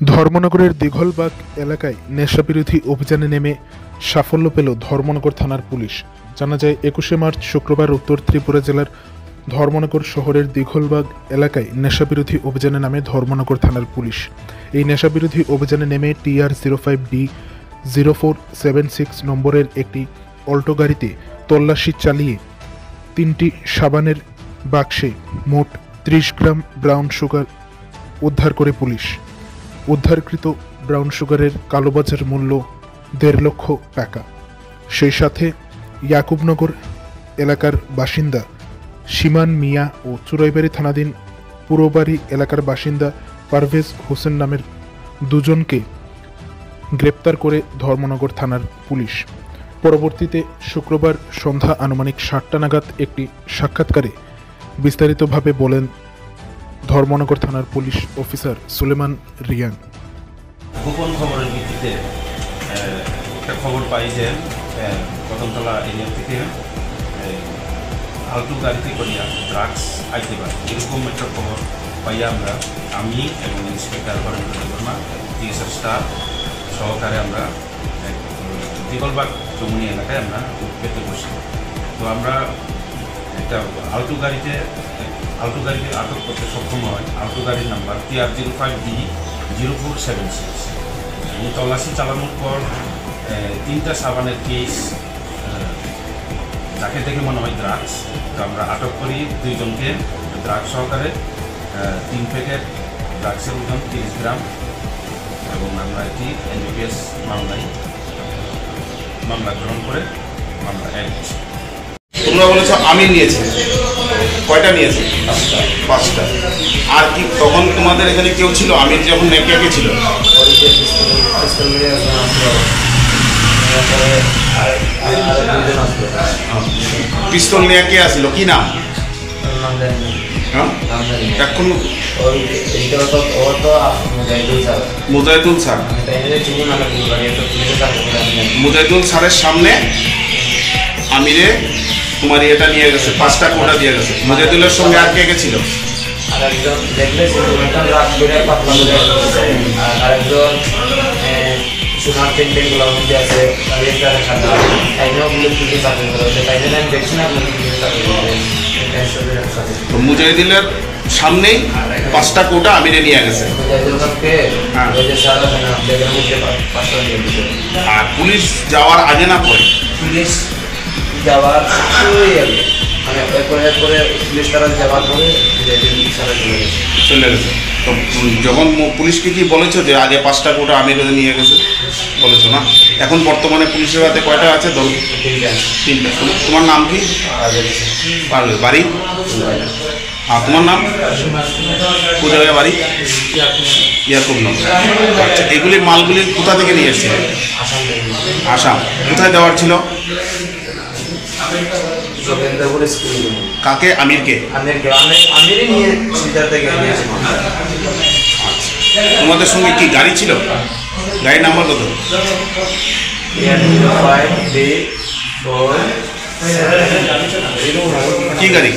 ধর্মনগরের দিঘলবাগ এলাকায় নেশাবিরোধী অভিযানে নেমে সাফল্য পেল ধর্মনগর থানার পুলিশ। জানা যায় ২১শে মার্চ শুক্রবার উত্তর ত্রিপুরা জেলার ধর্মনগর শহরের দিঘলবাগ এলাকায় নেশাবিরোধী অভিযানে নামে ধর্মনগর থানার পুলিশ। এই নেশাবিরোধী অভিযানে নেমে TR05D0476 নম্বরের একটি অল্টো গাড়িতে তল্লাশি চালিয়ে ৩টি সাবানের বাক্সে মোট ৩০ গ্রাম ব্রাউন সুগার উদ্ধার করে পুলিশ। উদ্ধারকৃত ব্রাউন সুগারের কালোবাজার মূল্য ১.৫ লক্ষ টাকা। সেই সাথে ইয়াকুবনগর এলাকার বাসিন্দা সীমান মিয়া ও চুরাইবাড়ি থানাধীন পুরবাড়ি এলাকার বাসিন্দা পারভেজ হোসেন নামের দুজনকে গ্রেপ্তার করে ধর্মনগর থানার পুলিশ। পরবর্তীতে শুক্রবার সন্ধ্যা আনুমানিক ৭টা নাগাদ একটি সাক্ষাৎকারে বিস্তারিতভাবে বলেন ধর্মনগর থানার পুলিশ অফিসার সুলেমান রিয়াং। গোপন খবরের ভিত্তিতে একটা খবর পাই যে কদমতলা এরিয়া থেকে আলটু গাড়িতে করিয়া ড্রাগস আইতে পারে, এরকম একটা খবর পাইয়া আমি এবং inspector Barendra Barma DSR staff সহকারে আমরা দিঘলবাগ চৌমুনি এলাকায় আমরা পেতে বসি। তো আমরা একটা আলটু গাড়িতে আটক করতে সক্ষম হয়। আলটু গাড়ির নাম্বার TR05D0476। এই তল্লাশি চালানোর পর 3টা সাবানের কেস, যাকে দেখে মনে হয় ড্রাগস, তো আমরা আটক করি 2 জনকে ড্রাগস সহকারে। 3 প্যাকেট ড্রাগসের ওজন 30 গ্রাম এবং আমরা এটি NDPS মামলা গ্রহণ করে মামলা অ্যাড করছি। তোমরা বলেছ আমি নিয়েছি, কয়টা নিয়েছে? 5টা। আর কি তখন তোমাদের এখানে কেউ ছিল? আমি যখন নেকে ছিল পিস্তল নিয়ে কে আসছিল? কি নাম? এখন মুজাহিদুল স্যার, মুজাহিদুল স্যারের সামনে আমিরে তোমার এটা নিয়ে গেছে, 5টা কোটা দিয়ে গেছে। মুজাহিদুলের সঙ্গে আর কে কে ছিল? মুজাহিদুলের সামনেই 5টা কোটা আমিরে নিয়ে গেছে। আর পুলিশ যাওয়ার আগে না পরে? পুলিশ যাওয়ার মানে এরপরে পুলিশ তারা যাওয়ার পরে চলে গেছে। তো যখন পুলিশকে কি বলেছো যে আগে 5টা কোটা আমির নিয়ে গেছে বলেছো না? এখন বর্তমানে পুলিশের হাতে কয়টা আছে? 3টা। তোমার নাম কি? বাড়ি? হ্যাঁ, তোমার নাম? কোন জায়গায় বাড়ি? ইয়াকুবনগর। আচ্ছা, এগুলি মালগুলি কোথা থেকে নিয়ে এসেছিল? আসাম। কোথায় দেওয়ার ছিল? কাকে? আমিরকে? তোমাদের সঙ্গে কি গাড়ি ছিল? গাড়ির নাম্বার কত? কি গাড়ি?